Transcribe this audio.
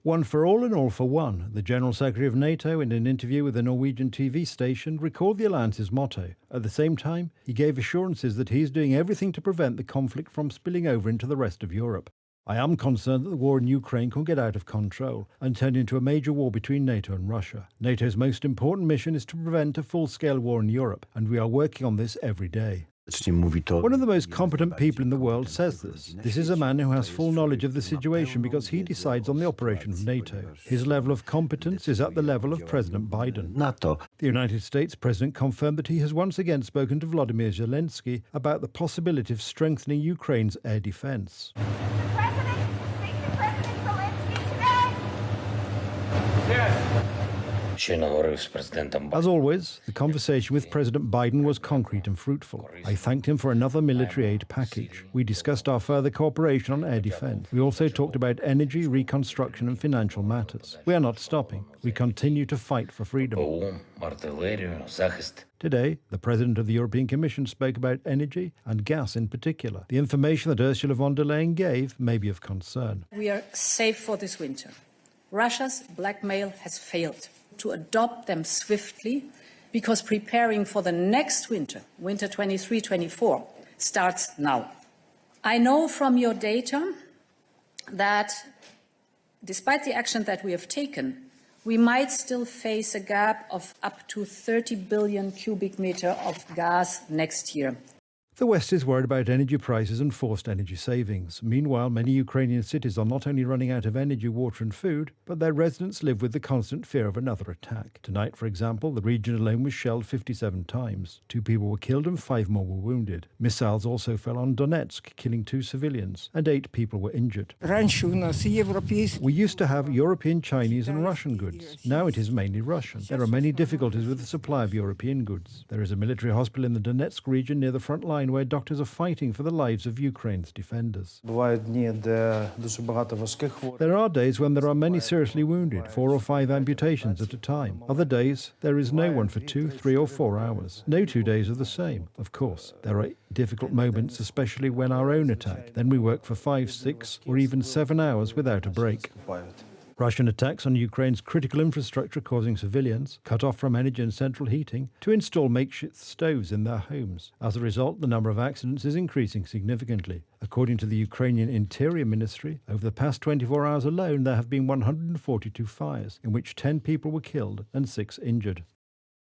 One for all and all for one, the General Secretary of NATO, in an interview with a Norwegian TV station, recalled the alliance's motto. At the same time, he gave assurances that he is doing everything to prevent the conflict from spilling over into the rest of Europe. I am concerned that the war in Ukraine could get out of control and turn into a major war between NATO and Russia. NATO's most important mission is to prevent a full-scale war in Europe, and we are working on this every day. One of the most competent people in the world says this. This is a man who has full knowledge of the situation because he decides on the operation of NATO. His level of competence is at the level of President Biden. NATO. The United States President confirmed that he has once again spoken to Volodymyr Zelensky about the possibility of strengthening Ukraine's air defense. As always, the conversation with President Biden was concrete and fruitful. I thanked him for another military aid package. We discussed our further cooperation on air defense. We also talked about energy, reconstruction and financial matters. We are not stopping. We continue to fight for freedom. Today, the President of the European Commission spoke about energy and gas in particular. The information that Ursula von der Leyen gave may be of concern. We are safe for this winter. Russia's blackmail has failed. To adopt them swiftly, because preparing for the next winter, winter 23-24, starts now. I know from your data that despite the action that we have taken, we might still face a gap of up to 30 billion cubic meter of gas next year. The West is worried about energy prices and forced energy savings. Meanwhile, many Ukrainian cities are not only running out of energy, water and food, but their residents live with the constant fear of another attack. Tonight, for example, the region alone was shelled 57 times. 2 people were killed and 5 more were wounded. Missiles also fell on Donetsk, killing 2 civilians, and 8 people were injured. We used to have European, Chinese and Russian goods. Now it is mainly Russian. There are many difficulties with the supply of European goods. There is a military hospital in the Donetsk region near the front line where doctors are fighting for the lives of Ukraine's defenders. There are days when there are many seriously wounded, 4 or 5 amputations at a time. Other days, there is no one for 2, 3 or 4 hours. No 2 days are the same. Of course, there are difficult moments, especially when our own attack. Then we work for 5, 6 or even 7 hours without a break. Russian attacks on Ukraine's critical infrastructure causing civilians, cut off from energy and central heating, to install makeshift stoves in their homes. As a result, the number of accidents is increasing significantly. According to the Ukrainian Interior Ministry, over the past 24 hours alone, there have been 142 fires, in which 10 people were killed and 6 injured.